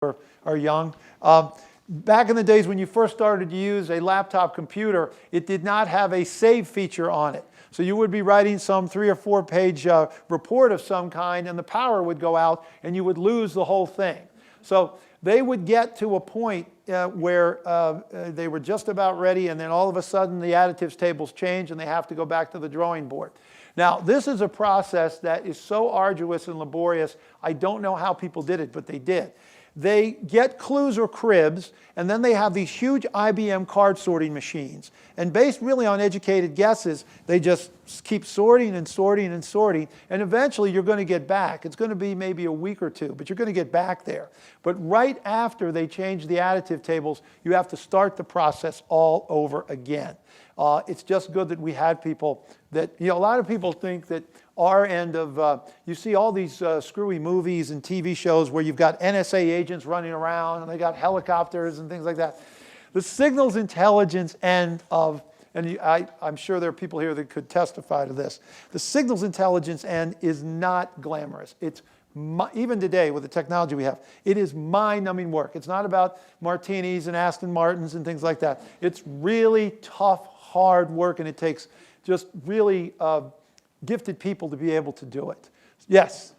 are young. Back in the days when you first started to use a laptop computer, it did not have a save feature on it. So you would be writing some 3 or 4 page report of some kind, and the power would go out and you would lose the whole thing. So they would get to a point where they were just about ready, and then all of a sudden the additives tables change and they have to go back to the drawing board. Now, this is a process that is so arduous and laborious, I don't know how people did it, but they did. They get clues or cribs, and then they have these huge IBM card sorting machines. And based really on educated guesses, they just keep sorting and sorting and sorting, and eventually you're going to get back. It's going to be maybe a week or two, but you're going to get back there. But right after they change the additive tables, you have to start the process all over again. It's just good that we had people that, a lot of people think that our end of, you see all these screwy movies and TV shows where you've got NSA agents running around and they got helicopters and things like that. The signals intelligence end of, and I'm sure there are people here that could testify to this, the signals intelligence end is not glamorous. It's even today with the technology we have, it is mind-numbing work. It's not about martinis and Aston Martins and things like that. It's really tough, hard work, and it takes just really gifted people to be able to do it. Yes?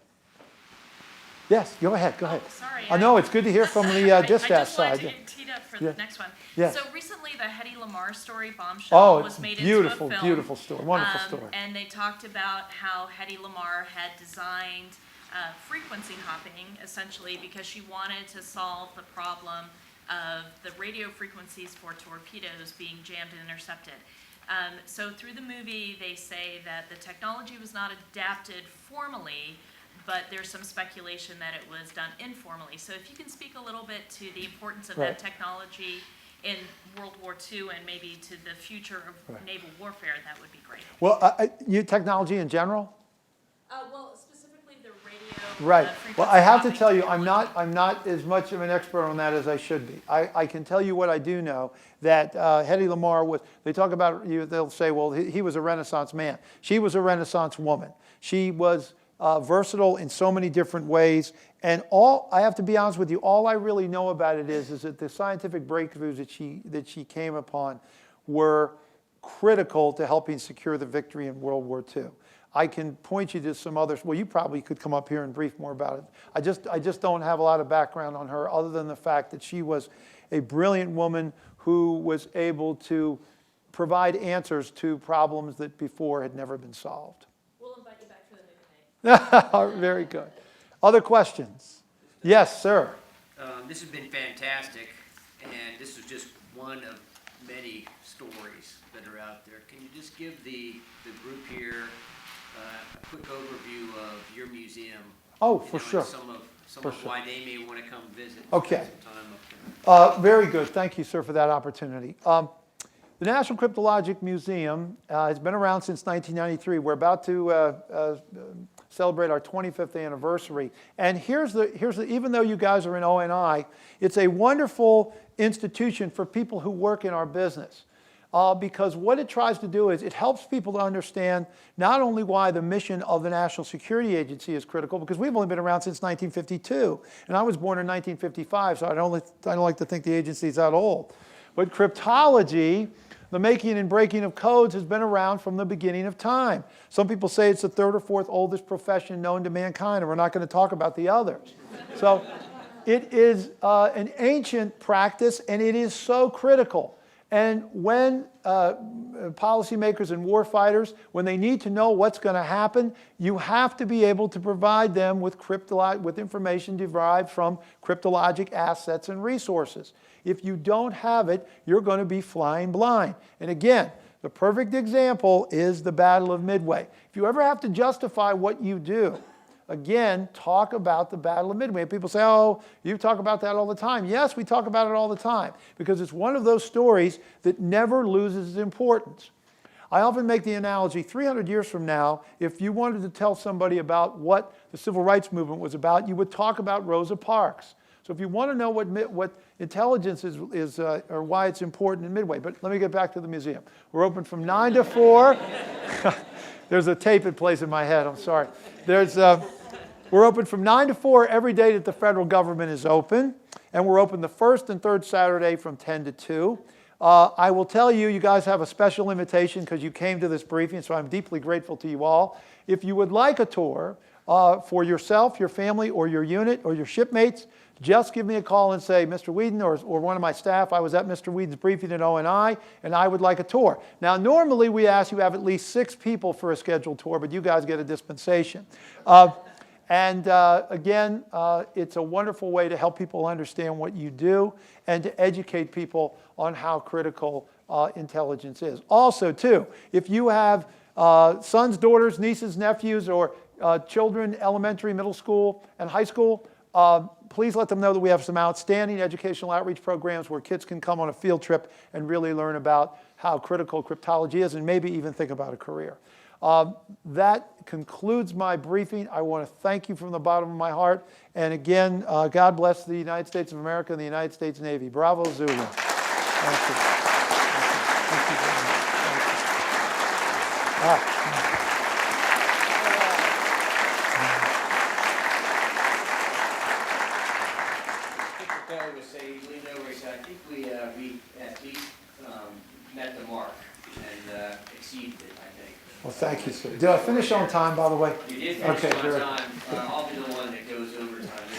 Yes, go ahead, go ahead. Oh, sorry. I know, it's good to hear from the distaff side. I just wanted to tee up for the next one. Yes. So recently the Hedy Lamarr story, Bombshell, was made into a film. Beautiful story, wonderful story. And they talked about how Hedy Lamarr had designed frequency hopping, essentially, because she wanted to solve the problem of the radio frequencies for torpedoes being jammed and intercepted. So through the movie, they say that the technology was not adapted formally, but there's some speculation that it was done informally. So if you can speak a little bit to the importance of that technology in World War II and maybe to the future of naval warfare, that would be great. Well, technology in general? Well, specifically the radio. Right. Well, I have to tell you, I'm not as much of an expert on that as I should be. I can tell you what I do know, that Hedy Lamarr was, they talk about, they'll say, well, he was a Renaissance man. She was a Renaissance woman. She was versatile in so many different ways. And I have to be honest with you, all I really know about it is that the scientific breakthroughs that she came upon were critical to helping secure the victory in World War II. I can point you to some others. Well, you probably could come up here and brief more about it. I just don't have a lot of background on her other than the fact that she was a brilliant woman who was able to provide answers to problems that before had never been solved. We'll invite you back for the new debate. Very good. Other questions? Yes, sir. This has been fantastic, and this is just one of many stories that are out there. Can you just give the group here a quick overview of your museum? Oh, for sure. Some of why they may want to come visit. Okay. Some time up there. Very good. Thank you, sir, for that opportunity. The National Cryptologic Museum has been around since 1993. We're about to celebrate our 25th anniversary. And here's the, even though you guys are in ONI, it's a wonderful institution for people who work in our business. Because what it tries to do is it helps people to understand not only why the mission of the National Security Agency is critical, because we've only been around since 1952, and I was born in 1955, so I don't like to think the agency is that old. But cryptology, the making and breaking of codes, has been around from the beginning of time. Some people say it's the 3rd or 4th oldest profession known to mankind, and we're not going to talk about the others. So it is an ancient practice, and it is so critical. And when policymakers and warfighters, when they need to know what's going to happen, you have to be able to provide them with information derived from cryptologic assets and resources. If you don't have it, you're going to be flying blind. And again, the perfect example is the Battle of Midway. If you ever have to justify what you do, again, talk about the Battle of Midway. People say, oh, you talk about that all the time. Yes, we talk about it all the time because it's one of those stories that never loses its importance. I often make the analogy, 300 years from now, if you wanted to tell somebody about what the civil rights movement was about, you would talk about Rosa Parks. So if you want to know what intelligence is or why it's important in Midway, but let me get back to the museum. We're open from 9 to 4. There's a tape that plays in my head, I'm sorry. We're open from 9 to 4 every day that the federal government is open. and we're open the first and third Saturday from 10 to 2. I will tell you, you guys have a special invitation because you came to this briefing, so I'm deeply grateful to you all. If you would like a tour for yourself, your family, or your unit, or your shipmates, just give me a call and say, Mr. Weadon or one of my staff, I was at Mr. Weadon's briefing at ONI, and I would like a tour. Now, normally we ask you to have at least 6 people for a scheduled tour, but you guys get a dispensation. Again, it's a wonderful way to help people understand what you do and to educate people on how critical intelligence is. Also, too, if you have sons, daughters, nieces, nephews, or children, elementary, middle school, and high school, please let them know that we have some outstanding educational outreach programs where kids can come on a field trip and really learn about how critical cryptology is and maybe even think about a career. That concludes my briefing. I want to thank you from the bottom of my heart. And again, God bless the United States of America and the United States Navy. Bravo, Zulu. Thank you. Thank you. Thank you very much. Thank you. Kelly was saying, he leaned over, he said, I think we at least met the mark and exceeded it, I think. Well, thank you, sir. Did I finish on time, by the way? You did finish Okay, on good. time. I'll be the one that goes over time.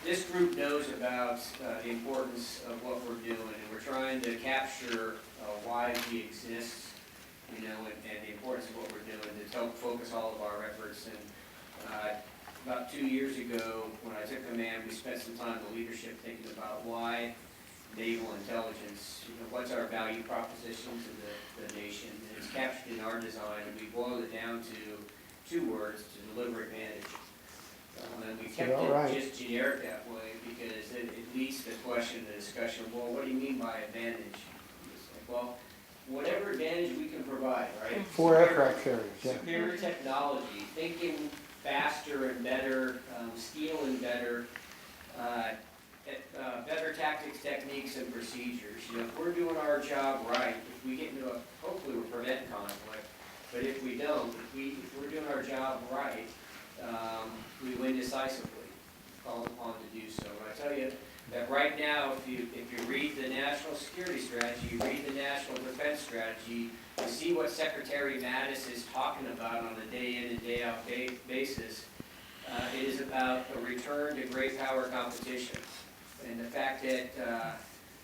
This group knows about the importance of what we're doing, and we're trying to capture why we exist, you know, and the importance of what we're doing to help focus all of our efforts. And about 2 years ago, when I took command, we spent some time with leadership thinking about why naval intelligence, you know, what's our value proposition to the nation. And it's captured in our design, and we boiled it down to 2 words: to deliver advantage. And we kept it just generic that way because it leads to the question, the discussion, well, what do you mean by advantage? It's like, well, whatever advantage we can provide, right? 4 aircraft carriers, yeah. Superior technology, thinking faster and better, stealing better, better tactics, techniques, and procedures. You know, if we're doing our job right, if we get into hopefully we'll prevent conflict, but if we don't, if we're doing our job right, we win decisively, called upon to do so. And I tell you that right now, if you read the national security strategy, you read the national defense strategy, you see what Secretary Mattis is talking about on a day in and day out basis. It is about a return to great power competition. And the fact that,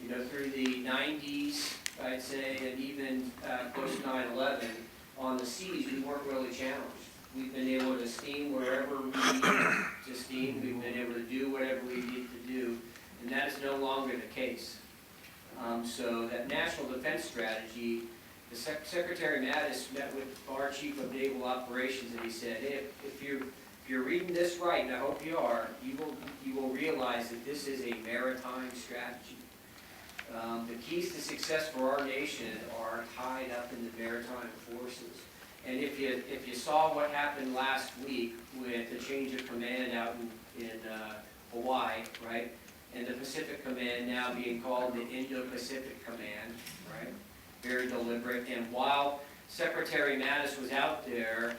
you know, through the 90s, I'd say, and even post 9/11, on the seas, we weren't really challenged. We've been able to steam wherever we need to steam. We've been able to do whatever we need to do. And that is no longer the case. So that national defense strategy, the Secretary Mattis met with our Chief of Naval Operations, and he said, hey, if you're reading this right, and I hope you are, you will realize that this is a maritime strategy. The keys to success for our nation are tied up in the maritime forces. And if you saw what happened last week with the change of command out in Hawaii, right, and the Pacific Command now being called the Indo-Pacific Command, right, very deliberate. And while Secretary Mattis was out there,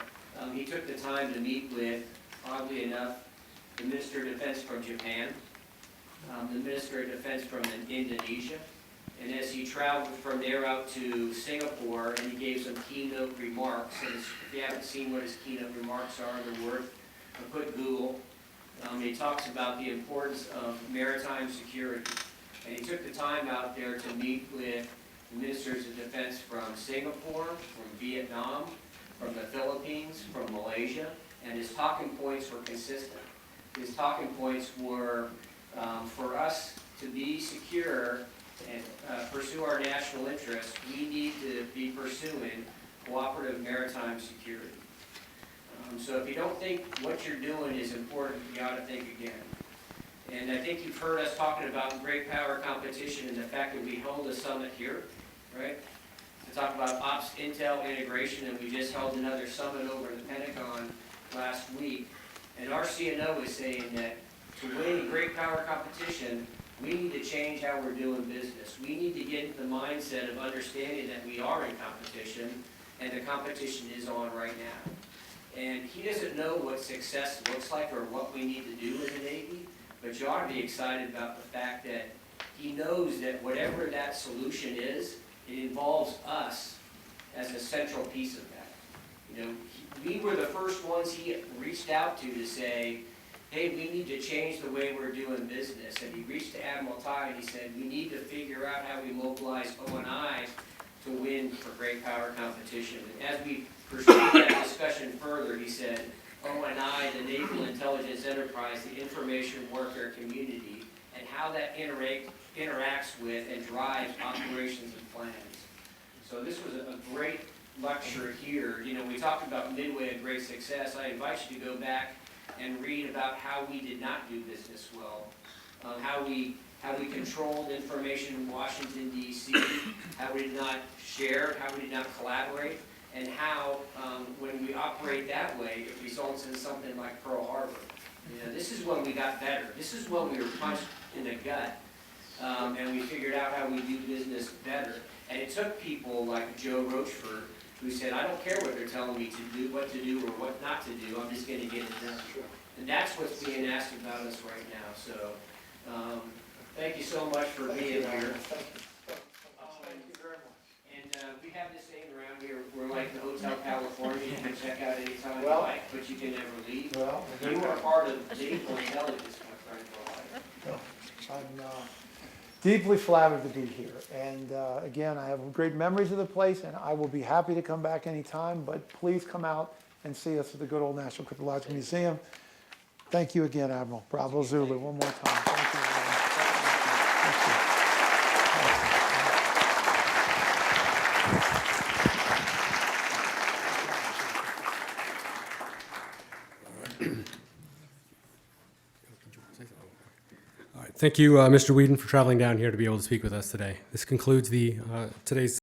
he took the time to meet with, oddly enough, the Minister of Defense from Japan, the Minister of Defense from Indonesia, and as he traveled from there out to Singapore, and he gave some keynote remarks, and if you haven't seen what his keynote remarks are, they're worth a quick Google. He talks about the importance of maritime security, and he took the time out there to meet with the Ministers of Defense from Singapore, from Vietnam, from the Philippines, from Malaysia, and his talking points were consistent. His talking points were, for us to be secure and pursue our national interests, we need to be pursuing cooperative maritime security. So if you don't think what you're doing is important, you ought to think again. And I think you've heard us talking about great power competition and the fact that we held a summit here, right? To talk about ops intel integration, and we just held another summit over in the Pentagon last week. And our CNO is saying that to win a great power competition, we need to change how we're doing business. We need to get into the mindset of understanding that we are in competition, and the competition is on right now. And he doesn't know what success looks like or what we need to do as a Navy, but you ought to be excited about the fact that he knows that whatever that solution is, it involves us as a central piece of that. You know, we were the first ones he reached out to say, hey, we need to change the way we're doing business. And he reached to Admiral Ty and he said, we need to figure out how we mobilize O&I to win for great power competition. And as we pursued that discussion further, he said, O&I, the Naval Intelligence Enterprise, the information warfare community, and how that interacts with and drives operations and plans. So this was a great lecture here. You know, we talked about Midway, a great success. I invite you to go back and read about how we did not do business well, how we controlled information in Washington, D.C., how we did not share, how we did not collaborate, and how, when we operate that way, it results in something like Pearl Harbor. You know, this is when we got better. This is when we were punched in the gut, and we figured out how we do business better. And it took people like Joe Rochefort, who said, I don't care what they're telling me to do, what to do, or what not to do, I'm just going to get it done. And that's what's being asked about us right now. So, thank you so much for being here. Thank you very much. And we have this thing around here, we're like the Hotel California, you can check out anytime you Well, like, but you can never leave. Well, You are part of naval intelligence, my friend, for life. I'm deeply flattered to be here. And again, I have great memories of the place, and I will be happy to come back anytime, but please come out and see us at the good old National Cryptological Museum. Thank you again, Admiral. Bravo Zulu, one more time. Thank you. All right. Thank you, Mr. Weadon, for traveling down here to be able to speak with us today. This concludes today's